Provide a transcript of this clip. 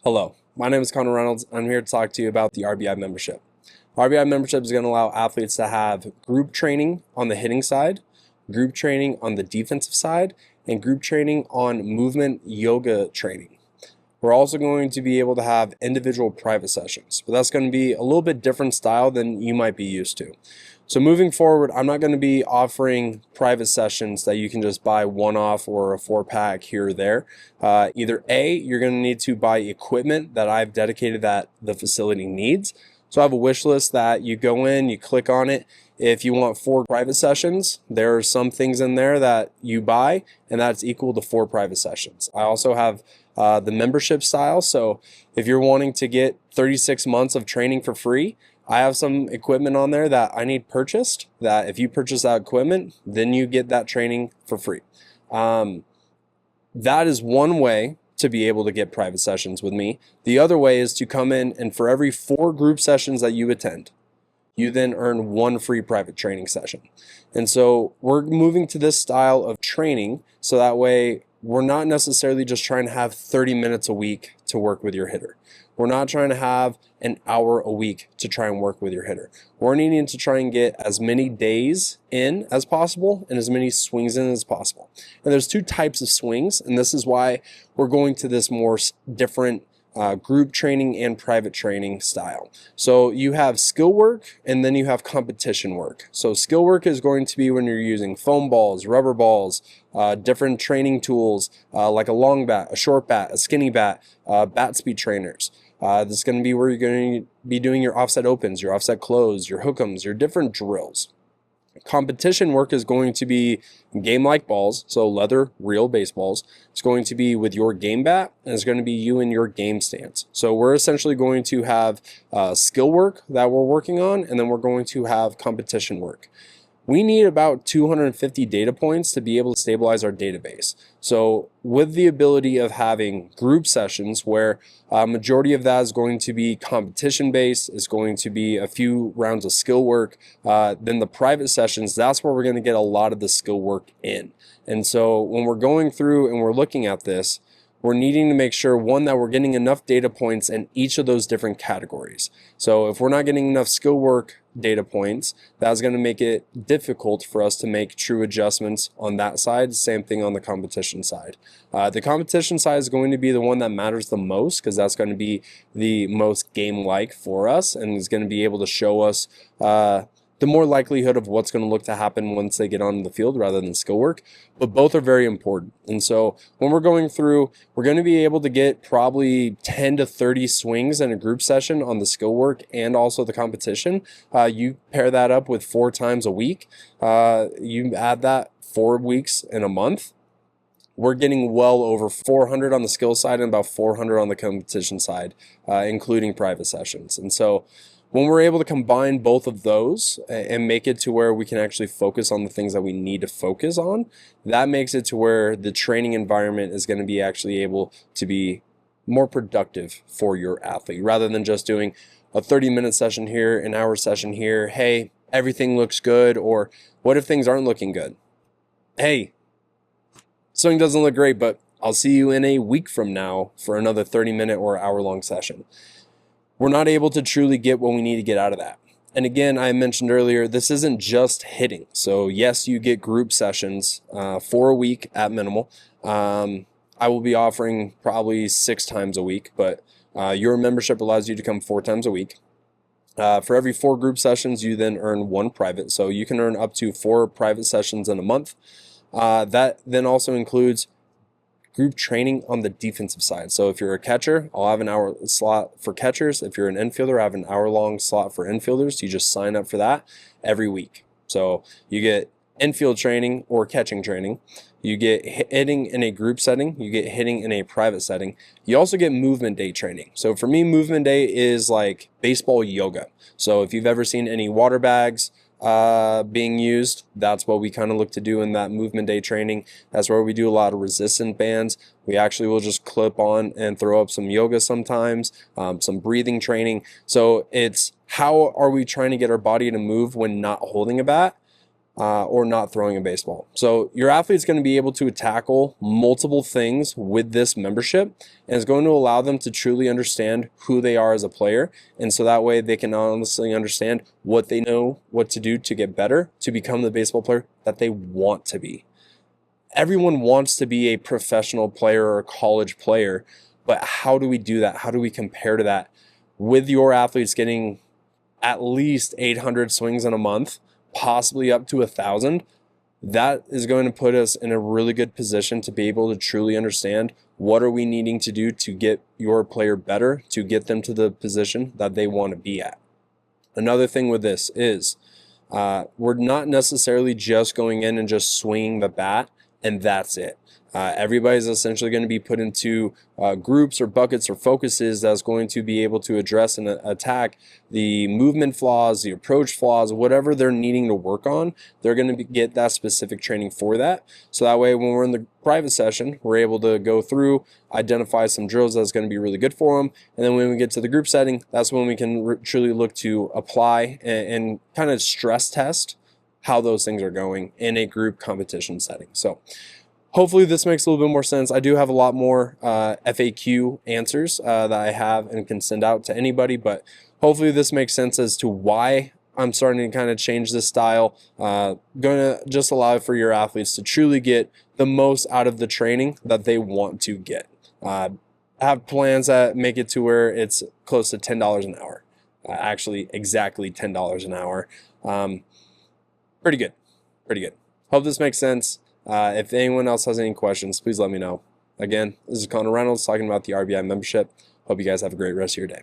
Hello, my name is Connor Reynolds. I'm here to talk to you about the RBI membership. RBI membership is going to allow athletes to have group training on the hitting side, group training on the defensive side, and group training on movement yoga training. We're also going to be able to have individual private sessions, but that's going to be a little bit different style than you might be used to. So moving forward, I'm not going to be offering private sessions that you can just buy one-off or a 4-pack here or there. Either A, you're going to need to buy equipment that I've dedicated that the facility needs. So I have a wish list that you go in, you click on it. If you want 4 private sessions, there are some things in there that you buy, and that's equal to 4 private sessions. I also have the membership style. So if you're wanting to get 36 months of training for free, I have some equipment on there that I need purchased, that if you purchase that equipment, then you get that training for free. That is one way to be able to get private sessions with me. The other way is to come in, and for every 4 group sessions that you attend, you then earn 1 free private training session. And so we're moving to this style of training so that way we're not necessarily just trying to have 30 minutes a week to work with your hitter. We're not trying to have an hour a week to try and work with your hitter. We're needing to try and get as many days in as possible and as many swings in as possible. And there's 2 types of swings, and this is why we're going to this more different group training and private training style. So you have skill work and then you have competition work. So skill work is going to be when you're using foam balls, rubber balls, different training tools like a long bat, a short bat, a skinny bat, bat speed trainers. This is going to be where you're going to be doing your offset opens, your offset close, your hook'ems, your different drills. Competition work is going to be game-like balls, so leather, real baseballs. It's going to be with your game bat, and it's going to be you in your game stance. So we're essentially going to have skill work that we're working on, and then we're going to have competition work. We need about 250 data points to be able to stabilize our database. So with the ability of having group sessions where a majority of that is going to be competition based, is going to be a few rounds of skill work, then the private sessions, that's where we're going to get a lot of the skill work in. And so when we're going through and we're looking at this, we're needing to make sure, one, that we're getting enough data points in each of those different categories. So if we're not getting enough skill work data points, that's going to make it difficult for us to make true adjustments on that side. Same thing on the competition side. The competition side is going to be the one that matters the most because that's going to be the most game-like for us and is going to be able to show us the more likelihood of what's going to look to happen once they get on the field rather than skill work. But both are very important. And so when we're going through, we're going to be able to get probably 10 to 30 swings in a group session on the skill work and also the competition. You pair that up with 4 times a week. You add that 4 weeks in a month. We're getting well over 400 on the skill side and about 400 on the competition side, including private sessions. And so when we're able to combine both of those and make it to where we can actually focus on the things that we need to focus on, that makes it to where the training environment is going to be actually able to be more productive for your athlete rather than just doing a 30-minute session here, an hour session here. Hey, everything looks good. Or what if things aren't looking good? Hey, something doesn't look great, but I'll see you in a week from now for another 30-minute or hour-long session. We're not able to truly get what we need to get out of that. And again, I mentioned earlier, this isn't just hitting. So yes, you get group sessions for a week at minimal. I will be offering probably 6 times a week, but your membership allows you to come 4 times a week. For every 4 group sessions, you then earn 1 private. So you can earn up to 4 private sessions in a month. That then also includes group training on the defensive side. So if you're a catcher, I'll have an hour slot for catchers. If you're an infielder, I have an hour-long slot for infielders. You just sign up for that every week. So you get infield training or catching training. You get hitting in a group setting. You get hitting in a private setting. You also get movement day training. So for me, movement day is like baseball yoga. So if you've ever seen any water bags being used, that's what we kind of look to do in that movement day training. That's where we do a lot of resistant bands. We actually will just clip on and throw up some yoga sometimes, some breathing training. So it's how are we trying to get our body to move when not holding a bat? or not throwing a baseball. So your athlete's going to be able to tackle multiple things with this membership, and it's going to allow them to truly understand who they are as a player. And so that way they can honestly understand what they know, what to do to get better, to become the baseball player that they want to be. Everyone wants to be a professional player or a college player, but how do we do that? How do we compare to that? With your athletes getting at least 800 swings in a month, possibly up to 1,000, that is going to put us in a really good position to be able to truly understand what are we needing to do to get your player better, to get them to the position that they want to be at. Another thing with this is we're not necessarily just going in and just swinging the bat and that's it. Everybody's essentially going to be put into groups or buckets or focuses that's going to be able to address and attack the movement flaws, the approach flaws, whatever they're needing to work on. They're going to get that specific training for that. So that way, when we're in the private session, we're able to go through, identify some drills that's going to be really good for them. And then when we get to the group setting, that's when we can truly look to apply and kind of stress test how those things are going in a group competition setting. So hopefully this makes a little bit more sense. I do have a lot more FAQ answers that I have and can send out to anybody, but hopefully this makes sense as to why I'm starting to kind of change this style. Going to just allow for your athletes to truly get the most out of the training that they want to get. Have plans that make it to where it's close to $10 an hour. Actually, exactly $10 an hour. Pretty good. Pretty good. Hope this makes sense. If anyone else has any questions, please let me know. Again, this is Connor Reynolds talking about the RBI membership. Hope you guys have a great rest of your day.